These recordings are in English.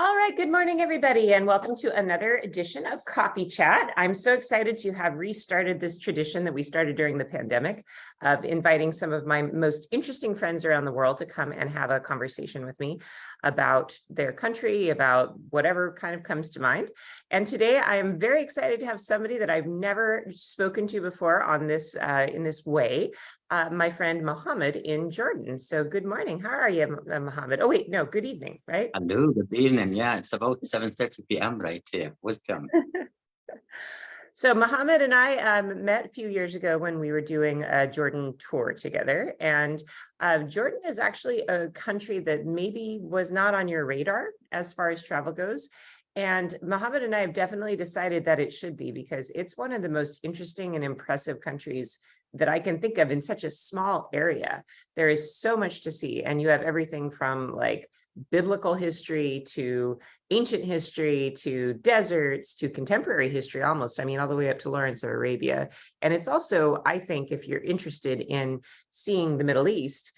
All right, good morning, everybody, and welcome to another edition of Coffee Chat. I'm so excited to have restarted this tradition that we started during the pandemic of inviting some of my most interesting friends around the world to come and have a conversation with me about their country, about whatever kind of comes to mind. And today I am very excited to have somebody that I've never spoken to before on this in this way. My friend Mohammed in Jordan. So good morning. How are you, Mohammed? Oh, wait, no, good evening, right? Hello, good evening. Yeah, it's about 7:30 p.m. right here. Welcome. So Mohammed and I met a few years ago when we were doing a Jordan tour together. And Jordan is actually a country that maybe was not on your radar as far as travel goes. And Mohammed and I have definitely decided that it should be, because it's one of the most interesting and impressive countries that I can think of in such a small area. There is so much to see, and you have everything from like biblical history to ancient history to deserts to contemporary history almost. I mean, all the way up to Lawrence of Arabia. And it's also, I think, if you're interested in seeing the Middle East,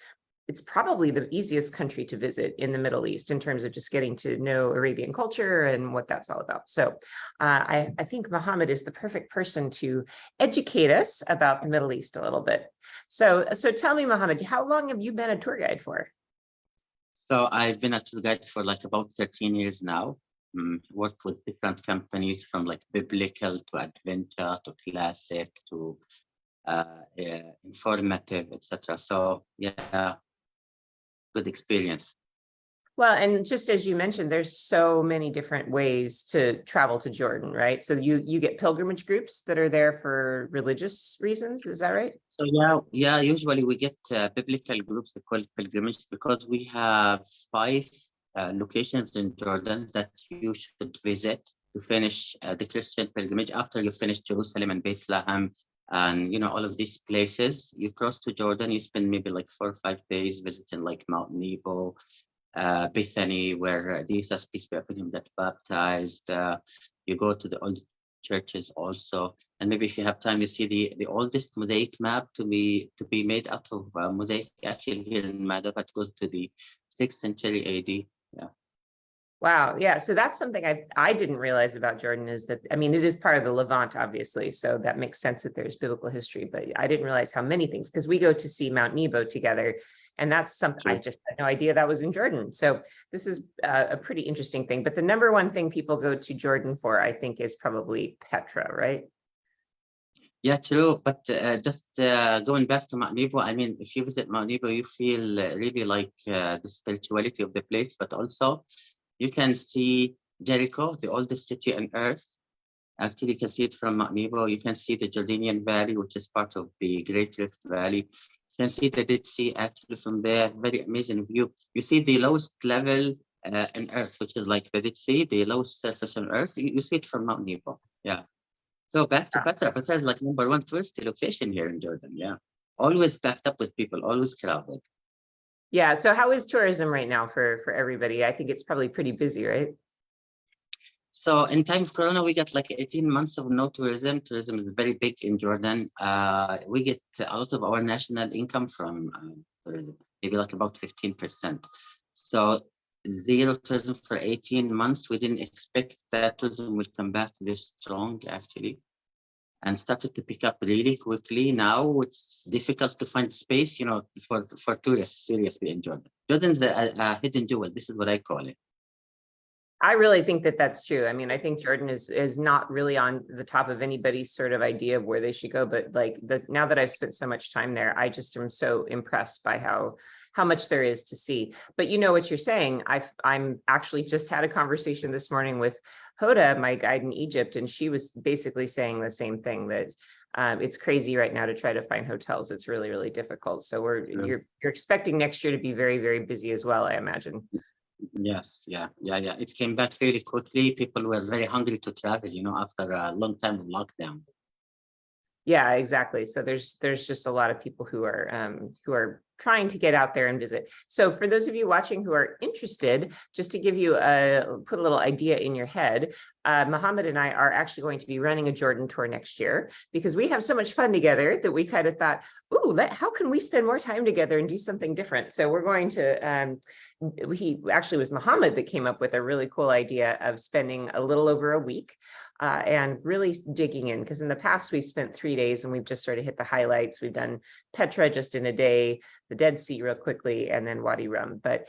it's probably the easiest country to visit in the Middle East in terms of just getting to know Arabian culture and what that's all about. So I think Mohammed is the perfect person to educate us about the Middle East a little bit. So tell me, Mohammed, how long have you been a tour guide for? So I've been a tour guide for like about 13 years now. Worked with different companies from like biblical to adventure to classic to informative, etc. So yeah, good experience. Well, and just as you mentioned, there's so many different ways to travel to Jordan, right? So you get pilgrimage groups that are there for religious reasons, is that right? So yeah. Usually we get biblical groups that call pilgrimage because we have 5 locations in Jordan that you should visit to finish the Christian pilgrimage. After you finish Jerusalem and Bethlehem and all of these places, you cross to Jordan. You spend maybe like 4 or 5 days visiting like Mount Nebo, Bethany, where Jesus, peace be upon him, got baptized. You go to the old churches also, and maybe if you have time, you see the oldest mosaic map to be made out of mosaic actually here in Madaba. It goes to the 6th century AD. Yeah. Wow. Yeah. So that's something I didn't realize about Jordan, is that, I mean, it is part of the Levant, obviously. So that makes sense that there's biblical history, but I didn't realize how many things, because we go to see Mount Nebo together. And that's something I just had no idea that was in Jordan. So this is a pretty interesting thing. But the number one thing people go to Jordan for, I think, is probably Petra, right? Yeah, true. But just going back to Mount Nebo, I mean, if you visit Mount Nebo, you feel really like the spirituality of the place, but also you can see Jericho, the oldest city on earth. Actually, you can see it from Mount Nebo. You can see the Jordanian Valley, which is part of the Great Rift Valley. You can see the Dead Sea actually from there. Very amazing view. You see the lowest level on earth, which is like the Dead Sea, the lowest surface on earth. You see it from Mount Nebo. Yeah. So back to Petra. Petra is like #1 touristy location here in Jordan. Yeah. Always packed up with people, always crowded. Yeah. So how is tourism right now for everybody? I think it's probably pretty busy, right? So in time of Corona, we got like 18 months of no tourism. Tourism is very big in Jordan. We get a lot of our national income from tourism, maybe like about 15%. So zero tourism for 18 months. We didn't expect that tourism will come back this strong actually, and started to pick up really quickly. Now it's difficult to find space, for tourists seriously in Jordan. Jordan's a hidden jewel. This is what I call it. I really think that that's true. I mean, I think Jordan is not really on the top of anybody's sort of idea of where they should go. But like now that I've spent so much time there, I just am so impressed by how much there is to see. But you know what you're saying. I'm actually just had a conversation this morning with Hoda, my guide in Egypt, and she was basically saying the same thing, that it's crazy right now to try to find hotels. It's really, really difficult. So you're expecting next year to be very, very busy as well, I imagine. Yes, yeah. It came back really quickly. People were very hungry to travel, after a long time of lockdown. Yeah, exactly. So there's just a lot of people who are trying to get out there and visit. So for those of you watching who are interested, just to give you put a little idea in your head, Mohammed and I are actually going to be running a Jordan tour next year because we have so much fun together that we kind of thought, ooh, how can we spend more time together and do something different? So we're going to, he actually was Mohammed that came up with a really cool idea of spending a little over a week and really digging in, because in the past we've spent 3 days and we've just sort of hit the highlights. We've done Petra just in a day, the Dead Sea real quickly, and then Wadi Rum. But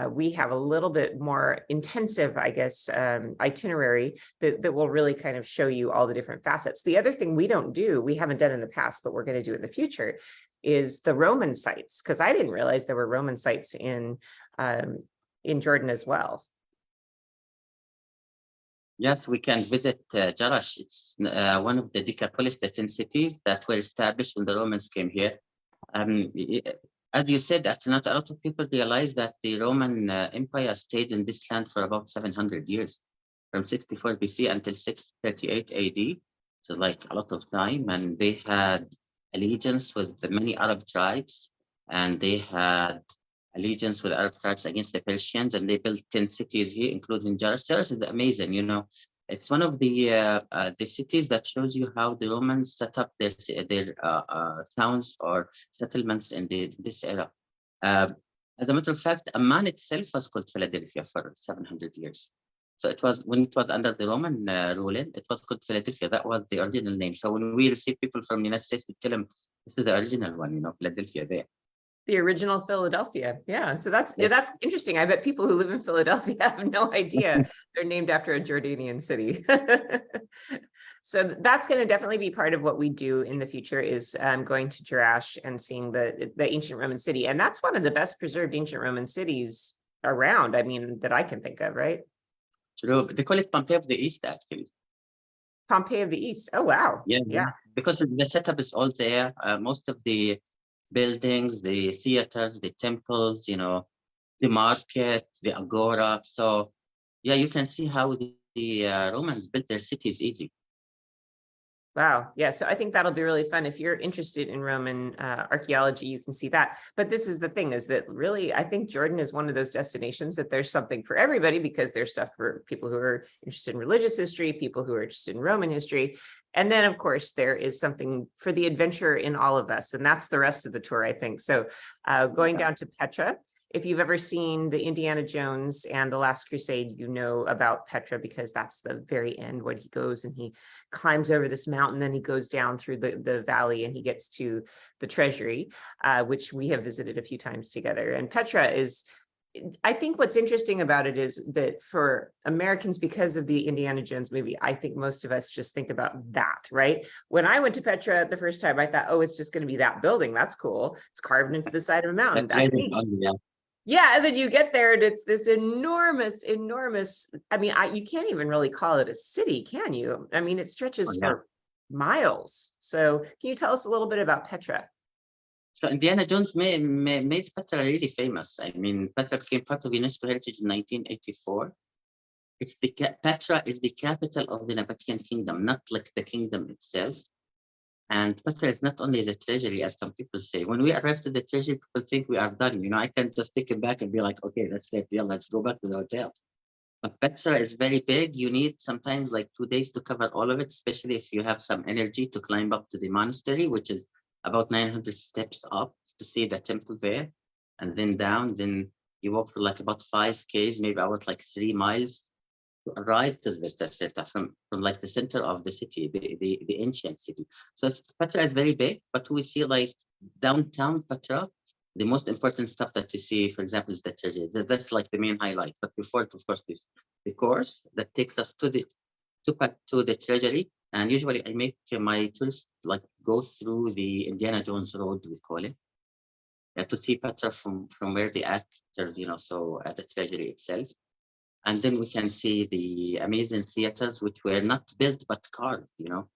we have a little bit more intensive, I guess, itinerary that will really kind of show you all the different facets. The other thing we haven't done in the past, but we're going to do in the future, is the Roman sites, because I didn't realize there were Roman sites in Jordan as well. Yes, we can visit Jarash. It's one of the Decapolis, the 10 cities that were established when the Romans came here. As you said, not a lot of people realize that the Roman Empire stayed in this land for about 700 years, from 64 BC until 638 AD. So like a lot of time, and they had allegiance with the many Arab tribes, and they had allegiance with Arab tribes against the Persians, and they built 10 cities here, including Jarash. Jarash is amazing, you know. It's one of the cities that shows you how the Romans set up their towns or settlements in this era. As a matter of fact, Amman itself was called Philadelphia for 700 years. So it was, when it was under the Roman ruling, it was called Philadelphia. That was the original name. So when we receive people from the United States, we tell them this is the original one, you know, Philadelphia there. The original Philadelphia. Yeah. So that's interesting. I bet people who live in Philadelphia have no idea they're named after a Jordanian city. So that's going to definitely be part of what we do in the future, is going to Jerash and seeing the ancient Roman city. And that's one of the best preserved ancient Roman cities around, I mean, that I can think of, right? True. They call it Pompeii of the East, actually. Pompeii of the East. Oh, wow. Yeah. Because the setup is all there. Most of the buildings, the theaters, the temples, you know, the market, the agora. So yeah, you can see how the Romans built their cities easy. Wow. Yeah. So I think that'll be really fun. If you're interested in Roman archaeology, you can see that. But this is the thing, is that really, I think Jordan is one of those destinations that there's something for everybody, because there's stuff for people who are interested in religious history, people who are interested in Roman history. And then, of course, there is something for the adventurer in all of us. And that's the rest of the tour, I think. So going down to Petra. If you've ever seen the Indiana Jones and the Last Crusade, you know about Petra, because that's the very end when he goes and he climbs over this mountain, then he goes down through the valley and he gets to the treasury, which we have visited a few times together. And Petra is, I think what's interesting about it is that for Americans, because of the Indiana Jones movie, I think most of us just think about that, right? When I went to Petra the first time, I thought, oh, it's just going to be that building. That's cool. It's carved into the side of a mountain. That's neat. Yeah, and then you get there and it's this enormous, I mean, you can't even really call it a city, can you? I mean, it stretches for miles. So can you tell us a little bit about Petra? So Indiana Jones made Petra really famous. I mean, Petra became part of UNESCO Heritage in 1984. Petra is the capital of the Nabatean kingdom, not like the kingdom itself. And Petra is not only the treasury, as some people say. When we arrive to the treasury, people think we are done. You know, I can just take it back and be like, okay, that's it. Yeah, let's go back to the hotel. But Petra is very big. You need sometimes like 2 days to cover all of it, especially if you have some energy to climb up to the monastery, which is about 900 steps up to see the temple there, and then down. Then you walk for like about 5 Ks, maybe about like 3 miles to arrive to the Vista Certa from like the center of the city, the ancient city. So Petra is very big, but we see like downtown Petra, the most important stuff that you see, for example, is the treasury. That's like the main highlight. But before it, of course, is the course that takes us to the treasury. And usually I make my tourists like go through the Indiana Jones Road, we call it, to see Petra from where the actors, you know, so at the treasury itself. And then we can see the amazing theaters, which were not built but carved, you know.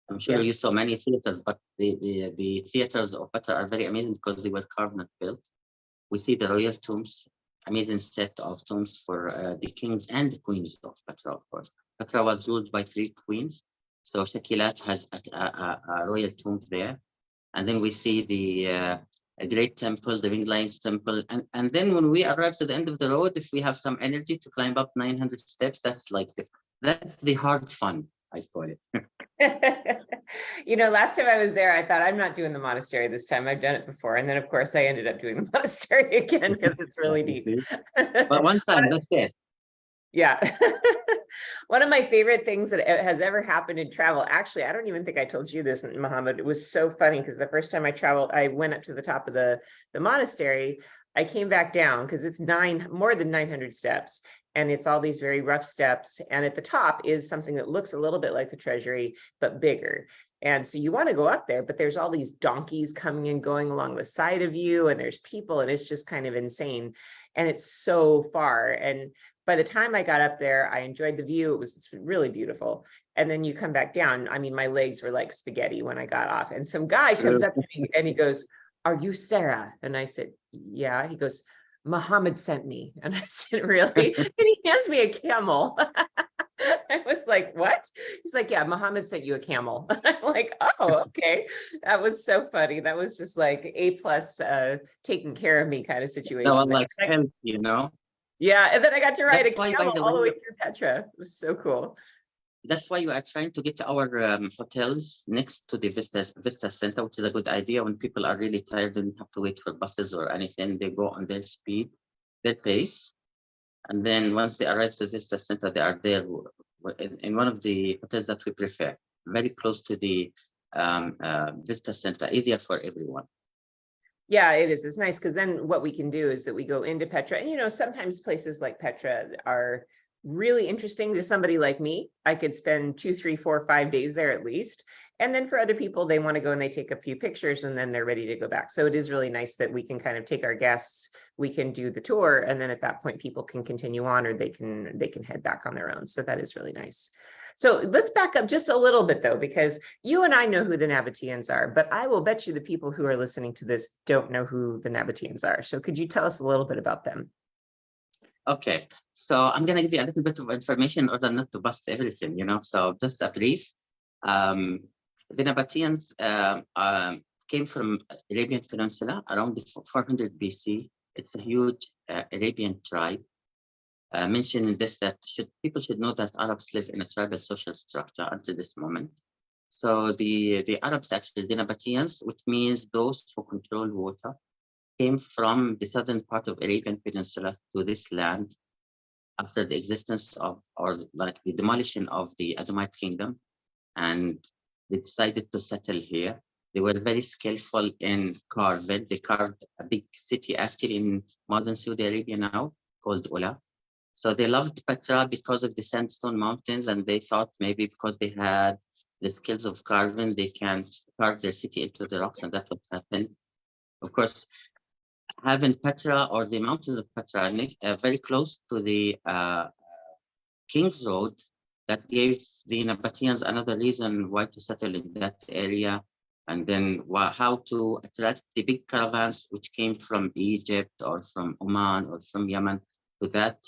I'm sure you saw many theaters, but the theaters of Petra are very amazing because they were carved, not built. We see the royal tombs, amazing set of tombs for the kings and the queens of Petra, of course. Petra was ruled by 3 queens. So Shakilat has a royal tomb there. And then we see a great temple, the Winged Lions temple. And then when we arrive to the end of the road, if we have some energy to climb up 900 steps, that's like That's the hard fun, I call it. Last time I was there, I thought I'm not doing the monastery this time. I've done it before. And then of course I ended up doing the monastery again because it's really You neat. see? But one time, that's it. Yeah. One of my favorite things that has ever happened in travel, actually, I don't even think I told you this, Muhammad. It was so funny because the first time I traveled, I went up to the top of the monastery. I came back down because it's more than 900 steps. And it's all these very rough steps. And at the top is something that looks a little bit like the treasury, but bigger. And so you want to go up there, but there's all these donkeys coming and going along the side of you, and there's people, and it's just kind of insane. And it's so far. And by the time I got up there, I enjoyed the view. It's really beautiful. And then you come back down. I mean, my legs were like spaghetti when I got off. And some guy comes up to me and he goes, "Are you Sarah?" And I said, "Yeah." He goes, "Muhammad sent me." And I said, "Really?" And he hands me a camel. I was like, "What?" He's like, "Yeah, Muhammad sent you a camel." I'm like, "Oh, okay." That was so funny. That was just like A+ taking care of me kind of situation. No, like help, you know. Yeah, and then I got to ride That's a why, by camel the all the way, way through Petra. It was so cool. that's why you are trying to get our hotels next to the Vista Center, which is a good idea. When people are really tired and have to wait for buses or anything, they go on their speed, their pace. And then once they arrive to Vista Center, they are there in one of the hotels that we prefer, very close to the Vista Center, easier for everyone. Yeah, it is. It's nice because then what we can do is that we go into Petra. And, sometimes places like Petra are really interesting to somebody like me. I could spend 2, 3, 4, 5 days there at least. And then for other people, they want to go and they take a few pictures and then they're ready to go back. So it is really nice that we can kind of take our guests, we can do the tour, and then at that point, people can continue on or they can head back on their own. So that is really nice. So let's back up just a little bit though, because you and I know who the Nabateans are, but I will bet you the people who are listening to this don't know who the Nabateans are. So could you tell us a little bit about them? Okay, so I'm gonna give you a little bit of information in order not to bust everything, So just a brief. The Nabateans came from Arabian Peninsula around the 400 BC. It's a huge Arabian tribe. Mentioning this, that people should know that Arabs live in a tribal social structure until this moment. So the Arabs, actually, the Nabateans, which means those who control water, came from the southern part of Arabian Peninsula to this land after the existence of, or like the demolition of the Adamite kingdom, and they decided to settle here. They were very skillful in carving. They carved a big city actually in modern Saudi Arabia now called Ula. So they loved Petra because of the sandstone mountains, and they thought maybe because they had the skills of carving, they can carve their city into the rocks, and that's what happened. Of course, having Petra or the mountains of Petra very close to the King's Road, that gave the Nabateans another reason why to settle in that area, and then how to attract the big caravans which came from Egypt or from Oman or from Yemen to that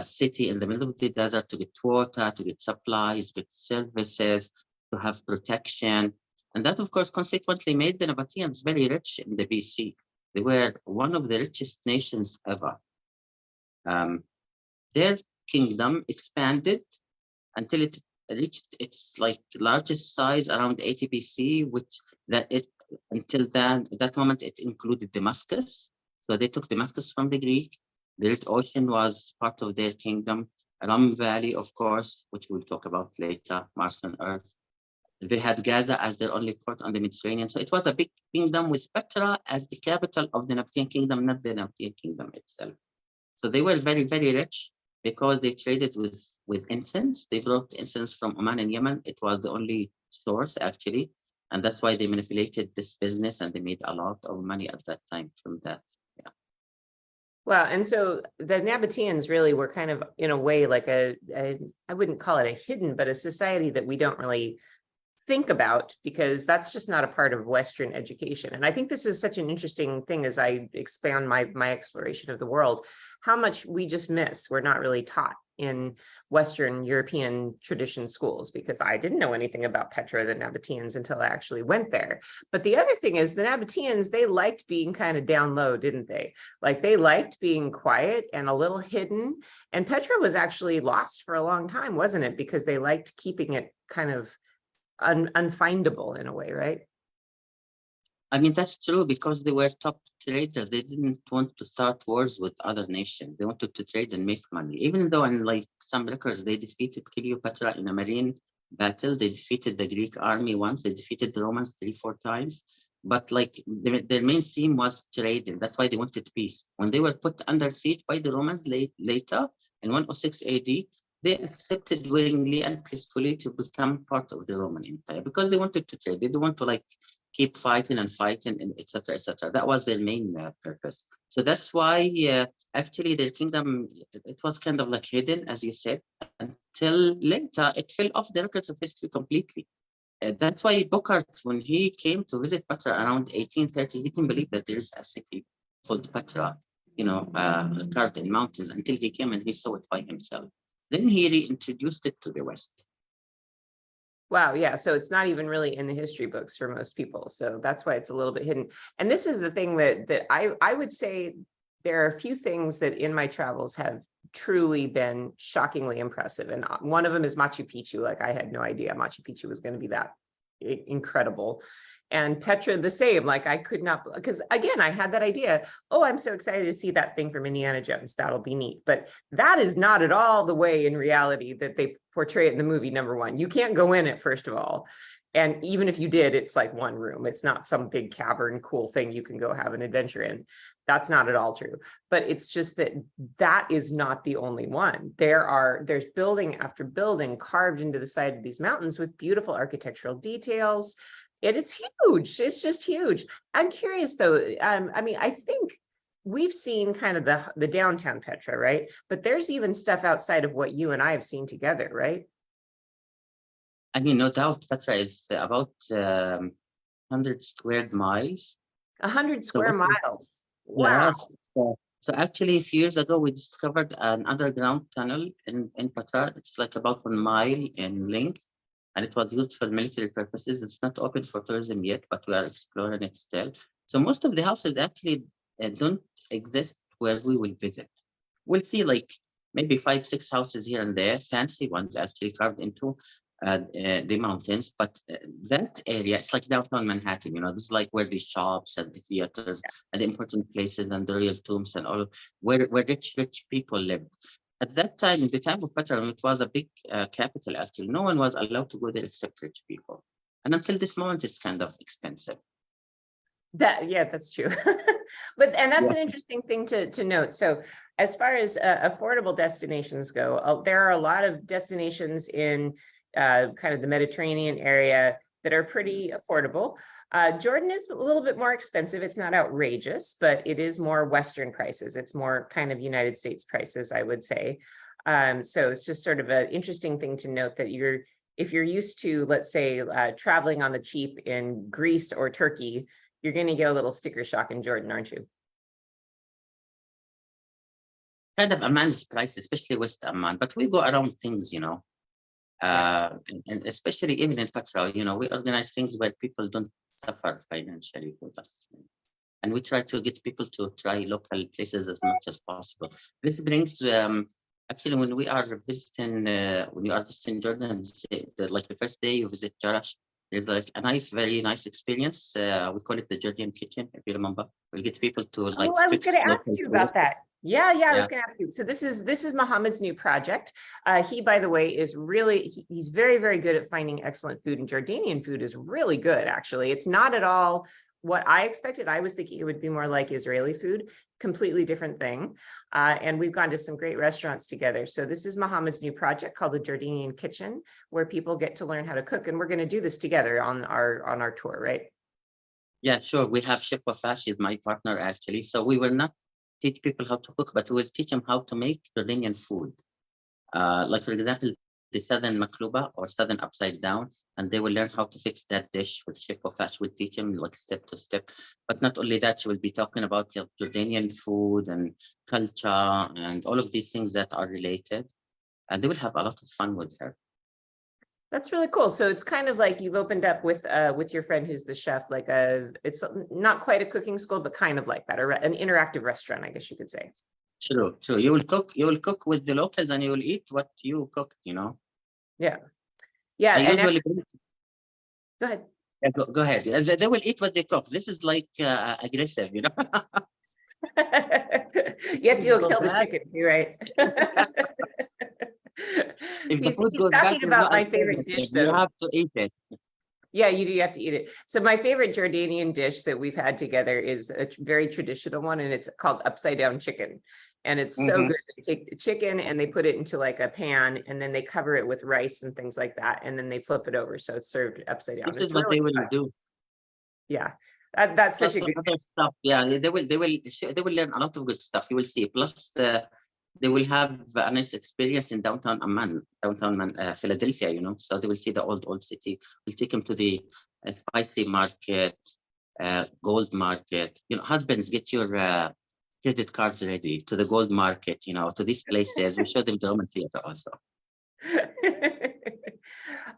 city in the middle of the desert to get water, to get supplies, get services, to have protection. And that, of course, consequently made the Nabateans very rich in the BC. They were one of the richest nations ever. Their kingdom expanded until it reached its largest size around 80 BC, until that moment it included Damascus. So they took Damascus from the Greek. The Red Ocean was part of their kingdom. Ram Valley, of course, which we'll talk about later, Mars and Earth. They had Gaza as their only port on the Mediterranean. So it was a big kingdom with Petra as the capital of the Nabatean kingdom, not the Nabatean kingdom itself. So they were very, very rich because they traded with incense. They brought incense from Oman and Yemen. It was the only source, actually. And that's why they manipulated this business, and they made a lot of money at that time from that. Yeah. Wow. And so the Nabateans really were kind of, in a way, like I wouldn't call it a hidden, but a society that we don't really think about, because that's just not a part of Western education. And I think this is such an interesting thing as I expand my exploration of the world, how much we just miss. We're not really taught in Western European tradition schools, because I didn't know anything about Petra, the Nabateans, until I actually went there. But the other thing is the Nabateans, they liked being kind of down low, didn't they? Like they liked being quiet and a little hidden. And Petra was actually lost for a long time, wasn't it? Because they liked keeping it kind of unfindable in a way, right? I mean, that's true because they were top traders. They didn't want to start wars with other nations. They wanted to trade and make money. Even though in like some records, they defeated Cleopatra in a marine battle. They defeated the Greek army once. They defeated the Romans 3-4 times. But like their main theme was trading. That's why they wanted peace. When they were put under siege by the Romans later in 106 AD, they accepted willingly and peacefully to become part of the Roman Empire because they wanted to trade. They didn't want to like keep fighting and etc. etc. That was their main purpose. So that's why actually their kingdom, it was kind of like hidden, as you said, until later it fell off the records of history completely. That's why Booker, when he came to visit Petra around 1830, he didn't believe that there is a city called Petra, carved in mountains, until he came and he saw it by himself. Then he reintroduced it to the West. Wow, yeah. So it's not even really in the history books for most people. So that's why it's a little bit hidden. And this is the thing that I would say there are a few things that in my travels have truly been shockingly impressive. And one of them is Machu Picchu. Like I had no idea Machu Picchu was going to be that incredible. And Petra the same, like I could not, because again, I had that idea, oh, I'm so excited to see that thing from Indiana Jones, that'll be neat. But that is not at all the way in reality that they portray it in the movie, number one. You can't go in it, first of all. And even if you did, it's like one room. It's not some big cavern, cool thing you can go have an adventure in. That's not at all true. But it's just that that is not the only one. There's building after building carved into the side of these mountains with beautiful architectural details. And it's huge. It's just huge. I'm curious though. I mean, I think we've seen kind of the downtown Petra, right? But there's even stuff outside of what you and I have seen together, right? I mean, no doubt, Petra is about 100 square miles. 100 square miles. Wow. Yes. So actually, a few years ago, we discovered an underground tunnel in Petra. It's like about 1 mile in length, and it was used for military purposes. It's not open for tourism yet, but we are exploring it still. So most of the houses actually don't exist where we will visit. We'll see like maybe 5-6 houses here and there, fancy ones actually carved into the mountains, but that area, it's like downtown Manhattan, this is like where the shops and the theaters and the important places and the real tombs and all, where rich people lived. At that time, in the time of Petra, it was a big capital actually. No one was allowed to go there except rich people. And until this moment, it's kind of expensive. That's true. And that's an interesting thing to note. So as far as affordable destinations go, there are a lot of destinations in kind of the Mediterranean area that are pretty affordable. Jordan is a little bit more expensive. It's not outrageous, but it is more Western prices. It's more kind of United States prices, I would say. So it's just sort of an interesting thing to note that if you're used to, let's say, traveling on the cheap in Greece or Turkey, you're going to get a little sticker shock in Jordan, aren't you? Kind of Amman's price, especially West Amman, but we go around things, and especially even in Petra, we organize things where people don't suffer financially with us. And we try to get people to try local places as much as possible. This brings, actually, when you are visiting Jordan, like the first day you visit Jarash, there's like a very nice experience. We call it the Jordanian kitchen, if you remember. We'll get people to like. Oh, I was going to ask you about that. Yeah, I was going to ask you. So this is Mohammed's new project. He, by the way, is he's very, very good at finding excellent food, and Jordanian food is really good, actually. It's not at all what I expected. I was thinking it would be more like Israeli food, completely different thing. And we've gone to some great restaurants together. So this is Mohammed's new project called the Jordanian Kitchen, where people get to learn how to cook. And we're going to do this together on our tour, right? Yeah, sure. We have Chef Wafa, she's my partner actually. So we will not teach people how to cook, but we'll teach them how to make Jordanian food. Like for example, the southern makluba or southern upside down, and they will learn how to fix that dish with Chef Wafash. Will teach them like step to step. But not only that, she will be talking about Jordanian food and culture and all of these things that are related, and they will have a lot of fun with her. That's really cool. So it's kind of like you've opened up with your friend who's the chef, like it's not quite a cooking school, but kind of like that, or an interactive restaurant, I guess you could say. True, true. You will cook with the locals, and you will eat what you cooked. Yeah. Yeah. I And usually go ahead. Yeah, go ahead. They will eat what they cook. This is like aggressive. You have to go kill the chicken too, right? If the He's food goes bad, talking there's about no my favorite alternative. dish, You though. have to eat it. Yeah, you do. You have to eat it. So my favorite Jordanian dish that we've had together is a very traditional one, and it's called upside down chicken. And it's so good. They take the chicken and they put it into like a pan, and then they cover it with rice and things like that, and then they flip it over, so it's served upside down. This is It's what really they will fun. do. Yeah, that's such Plus a good. other stuff. Yeah, they will learn a lot of good stuff. You will see. Plus, they will have a nice experience in downtown Amman, Philadelphia. So they will see the old city. We'll take them to the spicy market, gold market. Husbands, get your credit cards ready to the gold market. To these places. We show them the Roman theater also.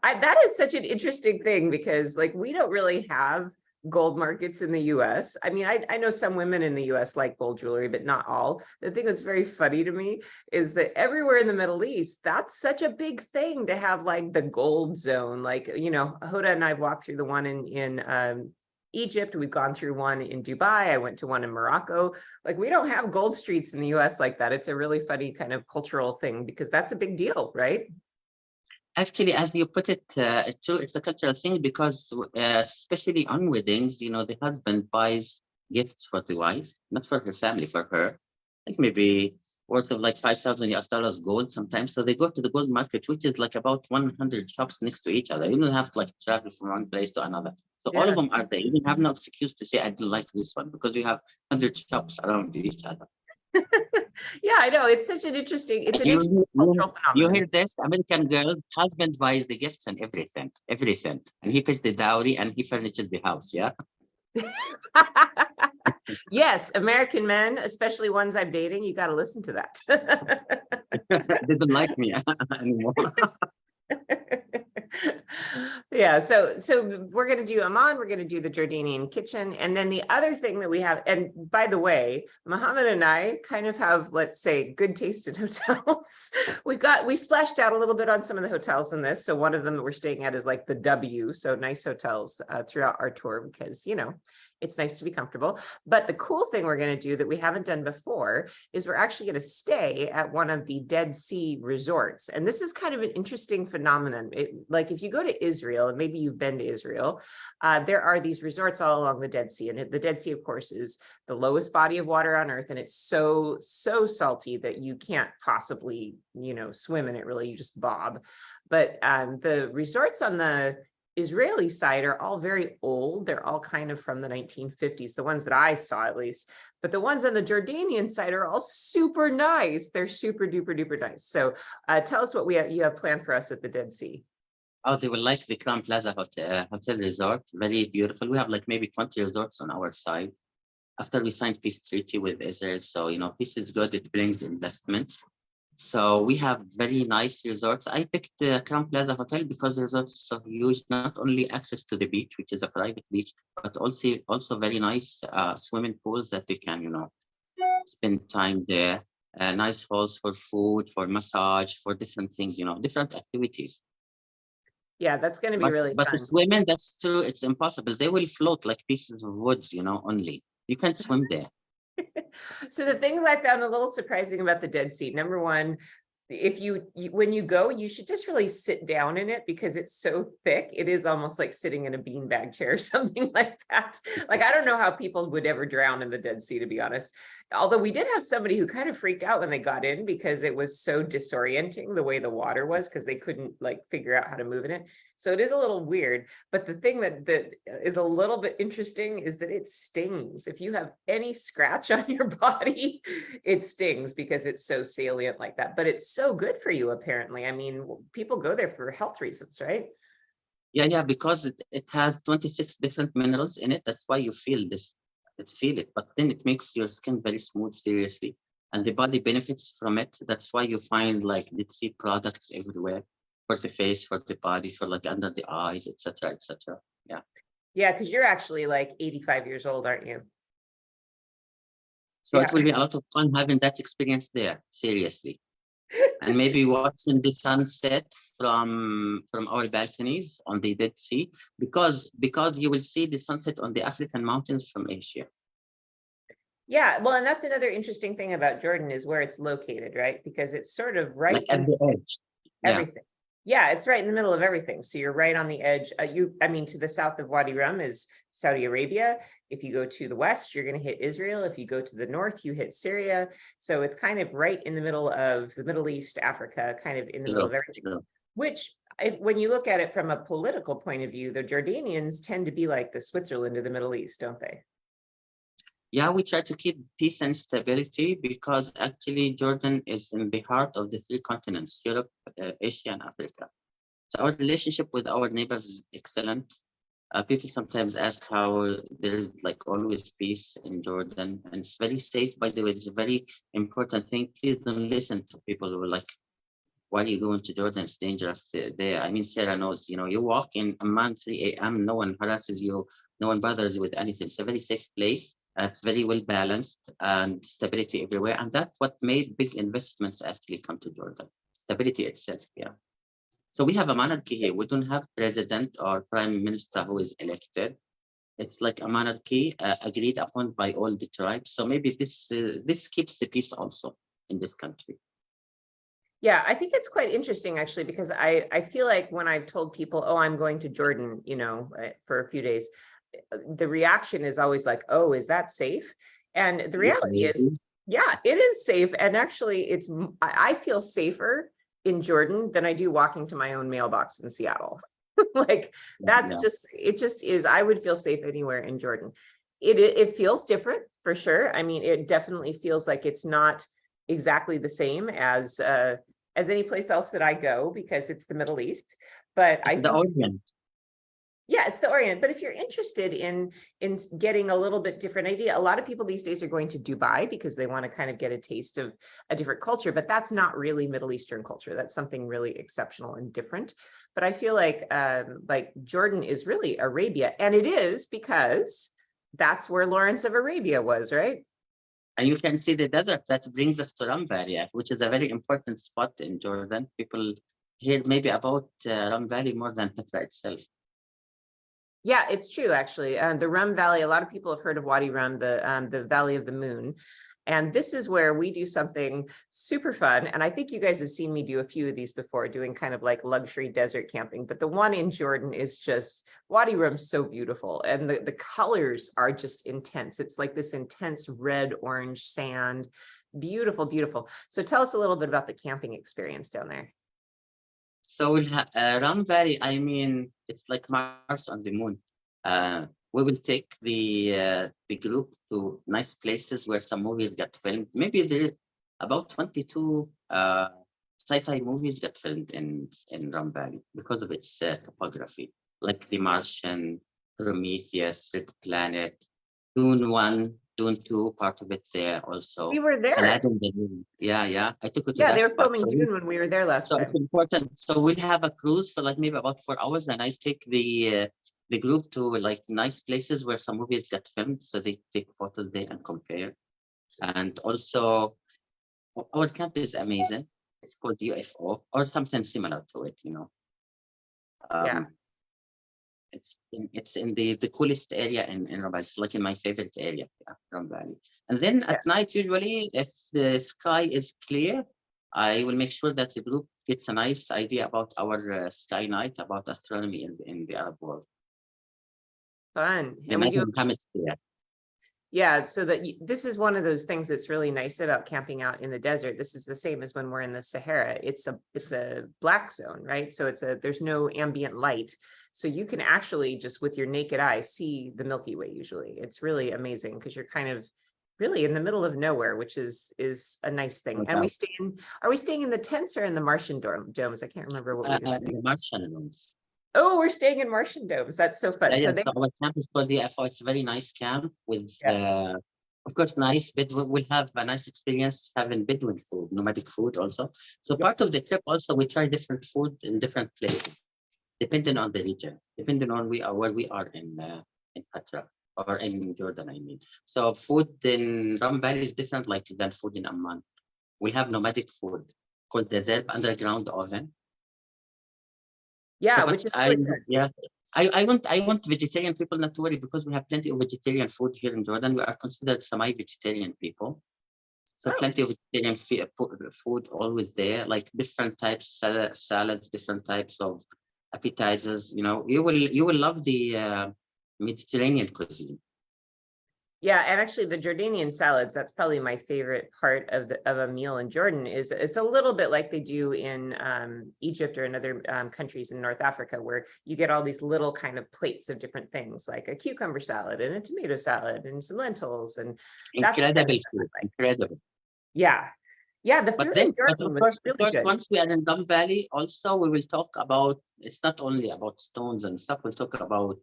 That is such an interesting thing, because like we don't really have gold markets in the US. I mean, I know some women in the US like gold jewelry, but not all. The thing that's very funny to me is that everywhere in the Middle East, that's such a big thing to have like the gold zone. Like, Hoda and I've walked through the one in Egypt. We've gone through one in Dubai. I went to one in Morocco. Like, we don't have gold streets in the US like that. It's a really funny kind of cultural thing, because that's a big deal, right? Actually, as you put it, it's a cultural thing, because especially on weddings, the husband buys gifts for the wife, not for her family, for her, like maybe worth of like $5,000 gold sometimes. So they go to the gold market, which is like about 100 shops next to each other. You don't have to like travel from one place to another. So all of them are there. You don't have no excuse to say, I don't like this one, because you have 100 shops around each other. Yeah, I know. It's such an interesting, it's an interesting cultural You phenomenon. hear this? American girl, husband buys the gifts and everything, and he pays the dowry and he furnishes the house. Yeah. Yes, American men, especially ones I'm dating, you got to listen to that. They don't like me anymore. Yeah, so we're going to do Amman, we're going to do the Jordanian kitchen, and then the other thing that we have, and by the way, Mohammed and I kind of have, let's say, good taste in hotels. We splashed out a little bit on some of the hotels in this. So one of them that we're staying at is like the W, so nice hotels throughout our tour, because it's nice to be comfortable. But the cool thing we're going to do that we haven't done before is we're actually going to stay at one of the Dead Sea resorts. And this is kind of an interesting phenomenon. Like if you go to Israel, and maybe you've been to Israel, there are these resorts all along the Dead Sea. And the Dead Sea, of course, is the lowest body of water on earth. And it's so salty that you can't possibly, swim in it, really. You just bob. But the resorts on the Israeli side are all very old. They're all kind of from the 1950s, the ones that I saw at least. But the ones on the Jordanian side are all super nice. They're super duper duper nice. So tell us what you have planned for us at the Dead Sea. Oh, they will like the Crown Plaza Hotel Resort. Very beautiful. We have like maybe 20 resorts on our side. After we signed peace treaty with Israel, so peace is good. It brings investment. So we have very nice resorts. I picked the Crown Plaza Hotel because the resorts are so huge, not only access to the beach, which is a private beach, but also very nice swimming pools that we can, spend time there. Nice halls for food, for massage, for different things, different activities. Yeah, that's going to be really But fun. to swimming, that's true. It's impossible. They will float like pieces of woods, only. You can't swim there. So the things I found a little surprising about the Dead Sea, number one, if when you go, you should just really sit down in it, because it's so thick. It is almost like sitting in a beanbag chair or something like that. Like, I don't know how people would ever drown in the Dead Sea, to be honest. Although we did have somebody who kind of freaked out when they got in because it was so disorienting the way the water was, because they couldn't like figure out how to move in it. So it is a little weird. But the thing that is a little bit interesting is that it stings. If you have any scratch on your body, it stings because it's so salient like that. But it's so good for you, apparently. I mean, people go there for health reasons, right? Yeah, because it has 26 different minerals in it. That's why you feel this, feel it, but then it makes your skin very smooth, seriously. And the body benefits from it. That's why you find like Dead Sea products everywhere for the face, for the body, for like under the eyes, etc., etc. Yeah. Yeah, because you're actually like 85 years old, aren't you? So Yeah. it will be a lot of fun having that experience there, seriously. And maybe watching the sunset from our balconies on the Dead Sea, because you will see the sunset on the African mountains from Asia. Yeah, well, and that's another interesting thing about Jordan is where it's located, right? Because it's sort of right Like at in the edge. Yeah. everything. Yeah, it's right in the middle of everything. So you're right on the edge. I mean, to the south of Wadi Rum is Saudi Arabia. If you go to the west, you're going to hit Israel. If you go to the north, you hit Syria. So it's kind of right in the middle of the Middle East, Africa, kind of in the middle of everything. True. Which, when you look at it from a political point of view, the Jordanians tend to be like the Switzerland of the Middle East, don't they? Yeah, we try to keep peace and stability because actually Jordan is in the heart of the three continents, Europe, Asia, and Africa. So our relationship with our neighbors is excellent. People sometimes ask how there is like always peace in Jordan, and it's very safe. By the way, it's a very important thing. Please don't listen to people who are like, why are you going to Jordan? It's dangerous there. I mean, Sarah knows, you walk in Amman 3 a.m., no one harasses you, no one bothers you with anything. It's a very safe place. It's very well balanced and stability everywhere. And that's what made big investments actually come to Jordan. Stability itself, yeah. So we have a monarchy here. We don't have president or prime minister who is elected. It's like a monarchy agreed upon by all the tribes. So maybe this keeps the peace also in this country. Yeah, I think it's quite interesting actually, because I feel like when I've told people, oh, I'm going to Jordan, for a few days, the reaction is always like, oh, is that safe? And the reality is, yeah, it is safe. And actually I feel safer in Jordan than I do walking to my own mailbox in Seattle. Like that's it just is, I would feel safe anywhere in Jordan. It feels different for sure. I mean, it definitely feels like it's not exactly the same as any place else that I go, because it's the Middle East. But I think the Orient. Yeah, it's the Orient. But if you're interested in getting a little bit different idea, a lot of people these days are going to Dubai because they want to kind of get a taste of a different culture, but that's not really Middle Eastern culture. That's something really exceptional and different. But I feel like Jordan is really Arabia, and it is because that's where Lawrence of Arabia was, right? And you can see the desert that brings us to Ram Valley, which is a very important spot in Jordan. People hear maybe about Ram Valley more than Petra itself. Yeah, it's true, actually. The Rum Valley, a lot of people have heard of Wadi Rum, the Valley of the Moon. And this is where we do something super fun. And I think you guys have seen me do a few of these before, doing kind of like luxury desert camping. But the one in Jordan is just, Wadi Rum's so beautiful. And the colors are just intense. It's like this intense red, orange sand. Beautiful, beautiful. So tell us a little bit about the camping experience down there. So Ram Valley, I mean, it's like Mars on the moon. We will take the group to nice places where some movies get filmed. Maybe there about 22 sci-fi movies get filmed in Ram Valley because of its topography, like The Martian, Prometheus, Red Planet, Dune 1, Dune 2, part of it there also. We were there. Aladdin, yeah. I took it to that they were spot. filming Dune when we were there last so time. It's important. So we'll have a cruise for like maybe about 4 hours, and I take the group to like nice places where some movies get filmed, so they take photos there and compare. And also, our camp is amazing. It's called UFO or something similar to it, Yeah. It's in the coolest area in Ram Valley. It's like in my favorite area, Ram Valley. And then at night, usually, if the sky is clear, I will make sure that the group gets a nice idea about our sky night, about astronomy in the Arab world. Fun. The And we do northern hemisphere. Yeah, so that this is one of those things that's really nice about camping out in the desert. This is the same as when we're in the Sahara. It's a black zone, right? So there's no ambient light. So you can actually just with your naked eye see the Milky Way usually. It's really amazing because you're kind of really in the middle of nowhere, which is a nice thing. And are we staying in the tents or in the Martian domes? I can't remember what we decided. The Martian ones. Oh, we're staying in Martian domes. That's so fun. Yeah, So so our camp is called the FO. It's a very nice camp with, yeah. of course, nice Bedouin. We'll have a nice experience having Bedouin food, nomadic food also. So part Yes. of the trip also, we try different food in different places, depending on the region, depending on where we are in Petra or in Jordan, I mean. So food in Ram Valley is different like than food in Amman. We have nomadic food called the Zerb underground oven. Yeah, So, which but is really good. yeah, I want vegetarian people not to worry because we have plenty of vegetarian food here in Jordan. We are considered semi-vegetarian people. So Oh. plenty of vegetarian food always there, like different types of salads, different types of appetizers. You know, you will love the Mediterranean cuisine. Yeah, and actually the Jordanian salads, that's probably my favorite part of a meal in Jordan. Is it's a little bit like they do in Egypt or in other countries in North Africa, where you get all these little kind of plates of different things, like a cucumber salad and a tomato salad and some lentils, and that's Incredible stuff I food, like. incredible. Yeah, yeah, the But food then, in Jordan was of really course, good. once we are in Dam Valley, also we will talk about. It's not only about stones and stuff. We'll talk about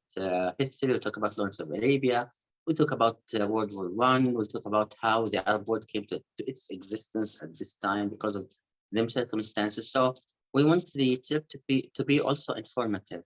history. We'll talk about Lawrence of Arabia. We'll talk about World War One. We'll talk about how the Arab world came to its existence at this time because of them circumstances. So we want the trip to be also informative.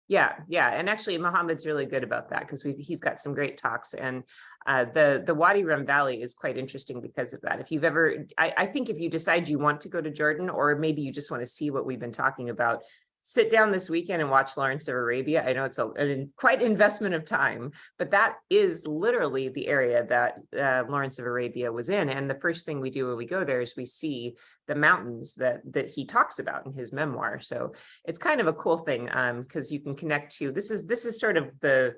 Yeah, yeah, and actually Mohammed's really good about that because he's got some great talks, and the Wadi Rum Valley is quite interesting because of that. If you've ever, I think if you decide you want to go to Jordan, or maybe you just want to see what we've been talking about, sit down this weekend and watch Lawrence of Arabia. I know it's quite investment of time, but that is literally the area that Lawrence of Arabia was in. And the first thing we do when we go there is we see the mountains that he talks about in his memoir. So it's kind of a cool thing because you can connect to, this is sort of the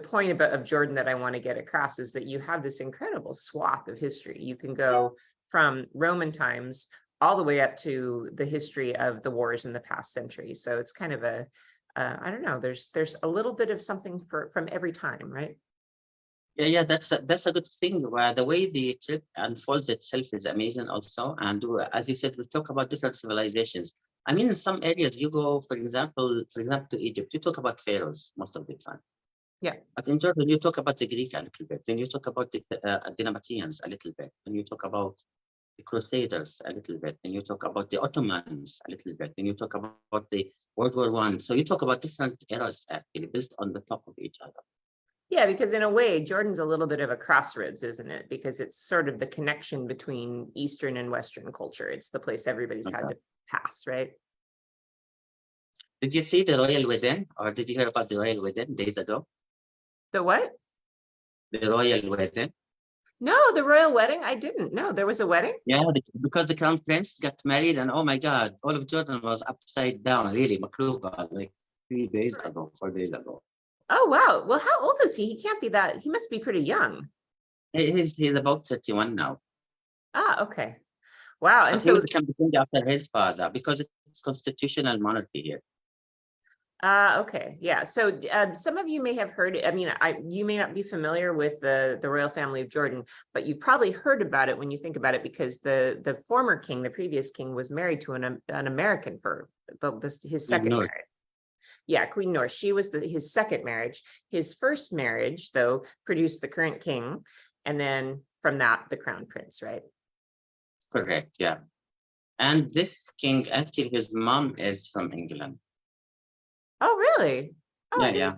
point of Jordan that I want to get across, is that you have this incredible swath of history. You can go from Roman times all the way up to the history of the wars in the past century. So it's kind of I don't know, there's a little bit of something from every time, right? Yeah, that's a good thing. The way the trip unfolds itself is amazing also. And as you said, we talk about different civilizations. I mean, in some areas you go, for example, to Egypt, you talk about pharaohs most of the time. Yeah. But in Jordan, you talk about the Greek a little bit. Then you talk about the Nabateans a little bit. Then you talk about the Crusaders a little bit. Then you talk about the Ottomans a little bit. Then you talk about the World War One. So you talk about different eras actually built on the top of each other. Yeah, because in a way, Jordan's a little bit of a crossroads, isn't it? Because it's sort of the connection between Eastern and Western culture. It's the place everybody's had to pass, right? Did you see the royal wedding, or did you hear about the royal wedding days ago? The what? The royal wedding. No, the royal wedding. I didn't know there was a wedding. Yeah, because the crown prince got married, and oh my God, all of Jordan was upside down, really, makluba, like 3 days ago, 4 days ago. Oh, wow. Well, how old is he? He can't be that. He must be pretty young. He's about 31 now. Ah, okay. Wow. And But he so will become the king after his father because it's constitutional monarchy here. okay, yeah. So some of you may have heard, I mean, you may not be familiar with the royal family of Jordan, but you've probably heard about it when you think about it, because the former king, the previous king, was married to an American for his second marriage. Yeah, Queen Noor. She was his second marriage. His first marriage, though, produced the current king, and then from that, the crown prince, right? Correct, yeah. And this king, actually, his mom is from England. Oh, really? Oh, Yeah.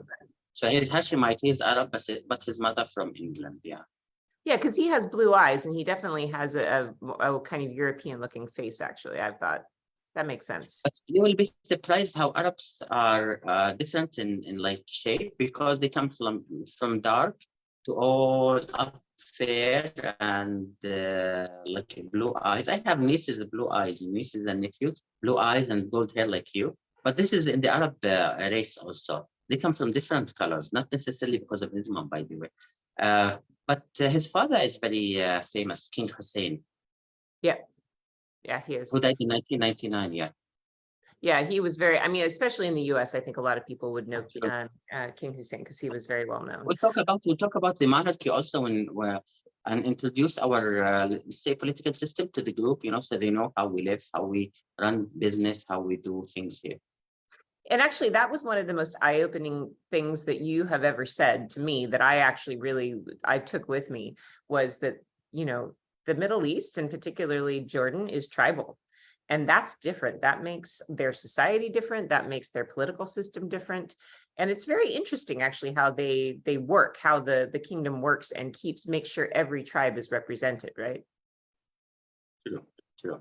So he's Hashemite, he's Arab, but his mother from England, yeah. Yeah, because he has blue eyes, and he definitely has a kind of European-looking face, actually, I've thought. That makes sense. But you will be surprised how Arabs are different in like shape, because they come from dark to all up fair and like blue eyes. I have nieces with blue eyes, nieces and nephews, blue eyes and gold hair like you. But this is in the Arab race also. They come from different colors, not necessarily because of his mom, by the way. But his father is very famous, King Hussein, Yeah, he who is. died in 1999. Yeah, Yeah, he was very, I mean, especially in the US, I think a lot of people would know absolutely. King Hussein because he was very well known. We'll talk about the monarchy also and introduce our let's say political system to the group, so they know how we live, how we run business, how we do things here. And actually, that was one of the most eye-opening things that you have ever said to me that I actually really, I took with me was that, the Middle East and particularly Jordan is tribal. And that's different. That makes their society different. That makes their political system different. And it's very interesting actually how they work, how the kingdom works and makes sure every tribe is represented, right? True, true.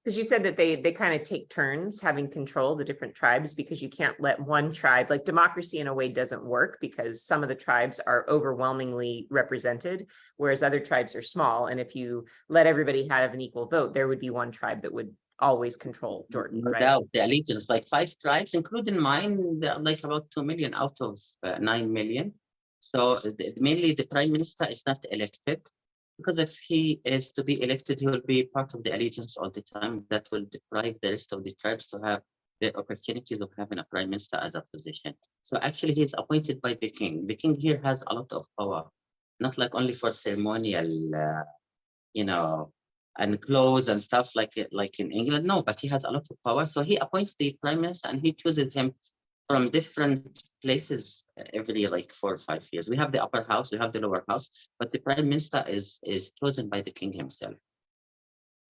Because you said that they kind of take turns having control the different tribes because you can't let one tribe, like democracy in a way doesn't work because some of the tribes are overwhelmingly represented, whereas other tribes are small. And if you let everybody have an equal vote, there would be one tribe that would always control Jordan, No right? doubt, the allegiance, like 5 tribes, including mine, they're like about 2 million out of 9 million. So mainly the prime minister is not elected, because if he is to be elected, he will be part of the allegiance all the time. That will deprive the rest of the tribes to have the opportunities of having a prime minister as a position. So actually, he's appointed by the king. The king here has a lot of power, not like only for ceremonial, you know, and clothes and stuff like in England. No, but he has a lot of power. So he appoints the prime minister and he chooses him from different places every like 4 or 5 years. We have the upper house, we have the lower house, but the prime minister is chosen by the king himself.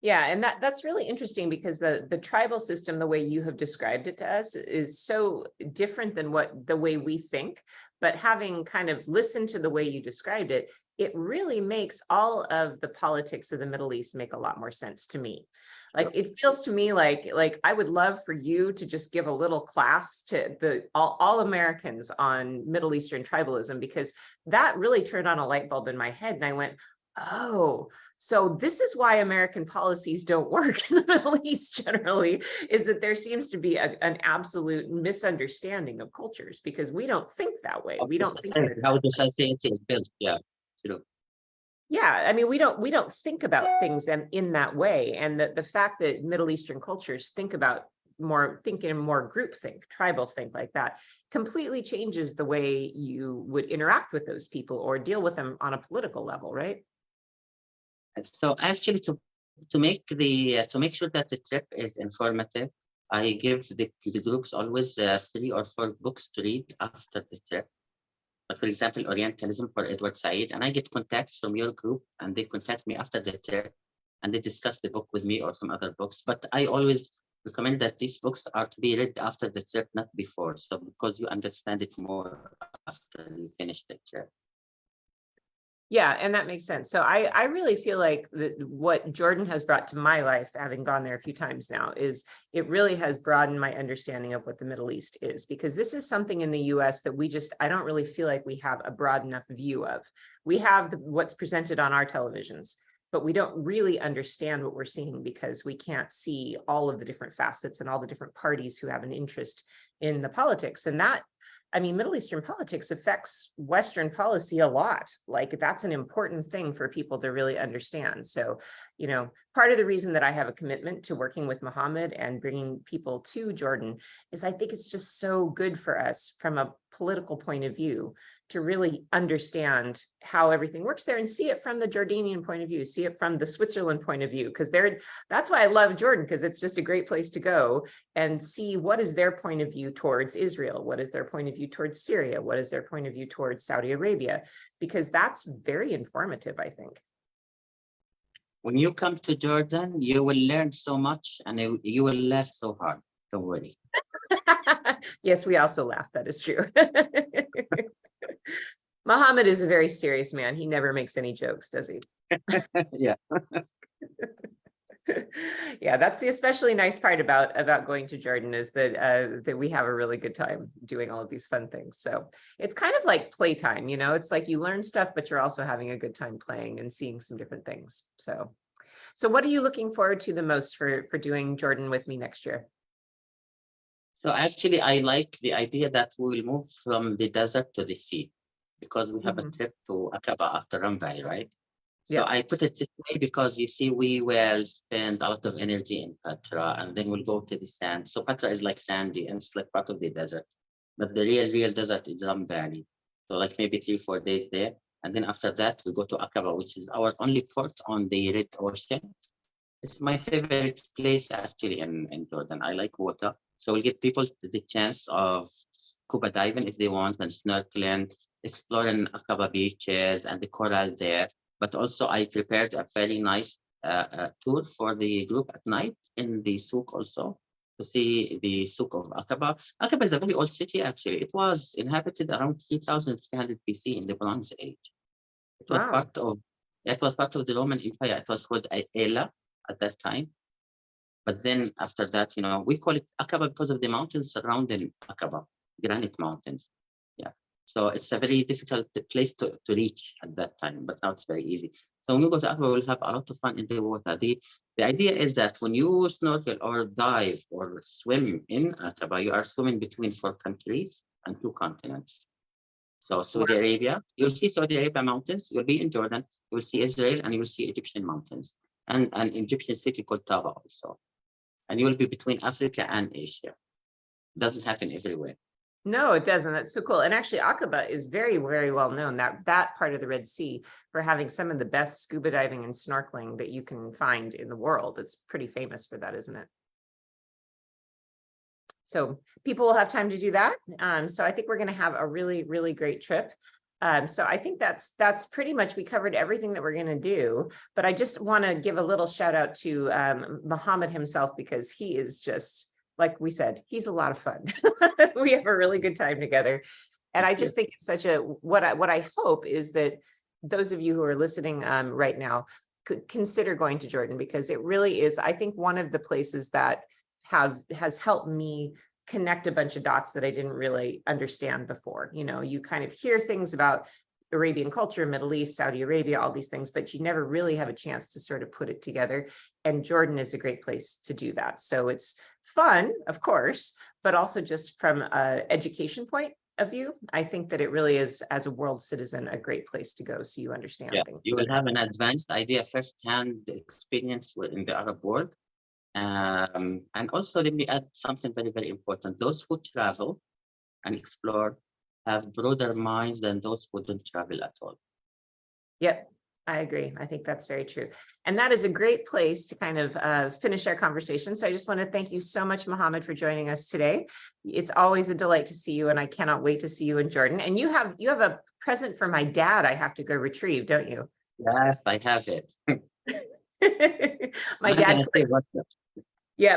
Yeah, and that's really interesting because the tribal system, the way you have described it to us, is so different than the way we think. But having kind of listened to the way you described it, it really makes all of the politics of the Middle East make a lot more sense to me. Like it feels to me like I would love for you to just give a little class to all Americans on Middle Eastern tribalism, because that really turned on a light bulb in my head, and I went, oh, so this is why American policies don't work in the Middle East generally, is that there seems to be an absolute misunderstanding of cultures because we don't think that way. We don't think how the society is built. Yeah, true. yeah, I mean, we don't think about things in that way. And the fact that Middle Eastern cultures think in more group think, tribal think like that, completely changes the way you would interact with those people or deal with them on a political level, right? So actually, to make sure that the trip is informative, I give the groups always 3 or 4 books to read after the trip. But for example, Orientalism for Edward Said, and I get contacts from your group, and they contact me after the trip, and they discuss the book with me or some other books. But I always recommend that these books are to be read after the trip, not before. So because you understand it more after you finish the trip. Yeah, and that makes sense. So I really feel like what Jordan has brought to my life, having gone there a few times now, is it really has broadened my understanding of what the Middle East is, because this is something in the US that I don't really feel like we have a broad enough view of. We have what's presented on our televisions, but we don't really understand what we're seeing because we can't see all of the different facets and all the different parties who have an interest in the politics. And that, I mean, Middle Eastern politics affects Western policy a lot. Like that's an important thing for people to really understand. So, part of the reason that I have a commitment to working with Mohammed and bringing people to Jordan is I think it's just so good for us from a political point of view to really understand how everything works there and see it from the Jordanian point of view, see it from the Switzerland point of view, because that's why I love Jordan, because it's just a great place to go and see what is their point of view towards Israel, what is their point of view towards Syria, what is their point of view towards Saudi Arabia, because that's very informative, I think. When you come to Jordan, you will learn so much and you will laugh so hard. Don't worry. Yes, we also laugh. That is true. Mohammed is a very serious man. He never makes any jokes, does he? Yeah. Yeah, that's the especially nice part about going to Jordan, is that we have a really good time doing all of these fun things. So it's kind of like playtime, it's like you learn stuff, but you're also having a good time playing and seeing some different things. So what are you looking forward to the most for doing Jordan with me next year? So actually, I like the idea that we will move from the desert to the sea. because we have a Mhm. trip to Aqaba after Rambari, right? So Yeah. I put it this way because you see, we will spend a lot of energy in Petra and then we'll go to the sand. So Petra is like sandy and it's like part of the desert. But the real desert is Rambari. So like maybe 3-4 days there. And then after that, we go to Aqaba, which is our only port on the Red Ocean. It's my favorite place actually in Jordan. I like water. So we'll give people the chance of scuba diving if they want and snorkeling, exploring Aqaba beaches and the coral there. But also I prepared a very nice tour for the group at night in the souk also to see the souk of Aqaba. Aqaba is a very old city actually. It was inhabited around 3300 BC in the Bronze Age. It was Wow. part of it was part of the Roman Empire. It was called Ela at that time. But then after that, we call it Aqaba because of the mountains surrounding Aqaba, granite mountains. Yeah. So it's a very difficult place to reach at that time, but now it's very easy. So when we go to Aqaba, we'll have a lot of fun in the water. The idea is that when you snorkel or dive or swim in Aqaba, you are swimming between 4 countries and 2 continents. So Saudi Wow. Arabia, you'll see Saudi Arabia mountains, you'll be in Jordan, you will see Israel, and you will see Egyptian mountains, and an Egyptian city called Taba also. And you will be between Africa and Asia. Doesn't happen everywhere. No, it doesn't. That's so cool. And actually, Aqaba is very, very well known, that part of the Red Sea, for having some of the best scuba diving and snorkeling that you can find in the world. It's pretty famous for that, isn't it? So people will have time to do that. So I think we're going to have a really, really great trip. So I think that's pretty much, we covered everything that we're going to do, but I just want to give a little shout out to Mohammed himself, because he is just, like we said, he's a lot of fun. We have a really good time together. And I just think it's such a, what I hope is that those of you who are listening right now could consider going to Jordan, because it really is, I think, one of the places that has helped me connect a bunch of dots that I didn't really understand before. You kind of hear things about Arabian culture, Middle East, Saudi Arabia, all these things, but you never really have a chance to sort of put it together. And Jordan is a great place to do that. So it's fun, of course, but also just from an education point of view, I think that it really is, as a world citizen, a great place to go, so you understand things. You will have an advanced idea, first-hand experience in the Arab world. And also, let me add something very, very important. Those who travel and explore have broader minds than those who don't travel at all. Yep, I agree. I think that's very true. And that is a great place to kind of finish our conversation. So I just want to thank you so much, Mohammed, for joining us today. It's always a delight to see you, and I cannot wait to see you in Jordan. And you have a present for my dad I have to go retrieve, don't you? Yes, I have it. My I'm dad gonna say collects,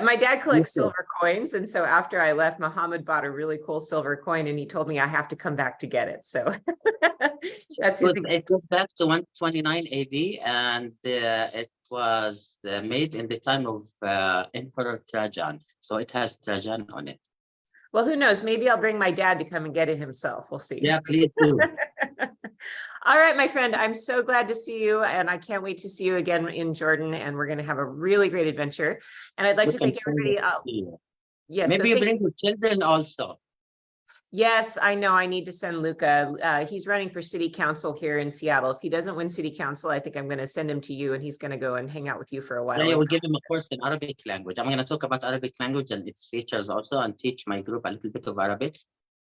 my dad collects silver coins. And so after I left, Mohammed bought a really cool silver coin, and he told me I have to come back to get it. So that's his. It goes back to 129 AD, and it was made in the time of Emperor Trajan. So it has Trajan on it. Well, who knows? Maybe I'll bring my dad to come and get it himself. We'll see. Yeah, please do. All right, my friend, I'm so glad to see you, and I can't wait to see you again in Jordan, and we're going to have a really great adventure. And I'd like to thank everybody. Yes, Maybe you bring your children also. Yes, I know. I need to send Luca. He's running for city council here in Seattle. If he doesn't win city council, I think I'm going to send him to you, and he's going to go and hang out with you for a while. Yeah, we'll give him a course in Arabic language. I'm going to talk about Arabic language and its features also, and teach my group a little bit of Arabic.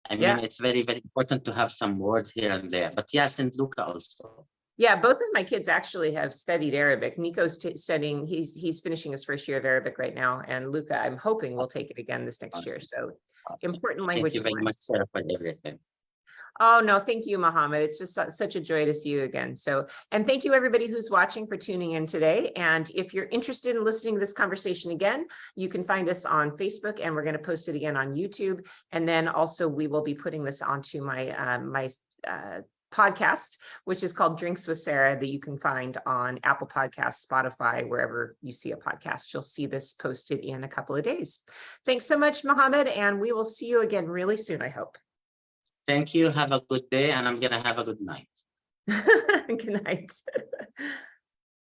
I mean, it's very, very important to have some words here and there. But yeah, send Luca also. Yeah, both of my kids actually have studied Arabic. Nico's studying, he's finishing his first year of Arabic right now. And Luca, I'm hoping, will take it again this next year. So important language. Thank you very much, Sarah, for everything. Oh, no, thank you, Mohammed. It's just such a joy to see you again. So, and thank you everybody who's watching for tuning in today. And if you're interested in listening to this conversation again, you can find us on Facebook, and we're going to post it again on YouTube. And then also we will be putting this onto my podcast, which is called Drinks with Sarah, that you can find on Apple Podcasts, Spotify, wherever you see a podcast. You'll see this posted in a couple of days. Thanks so much, Mohammed, and we will see you again really soon, I hope. Thank you. Have a good day, and I'm going to have a good night. Good night.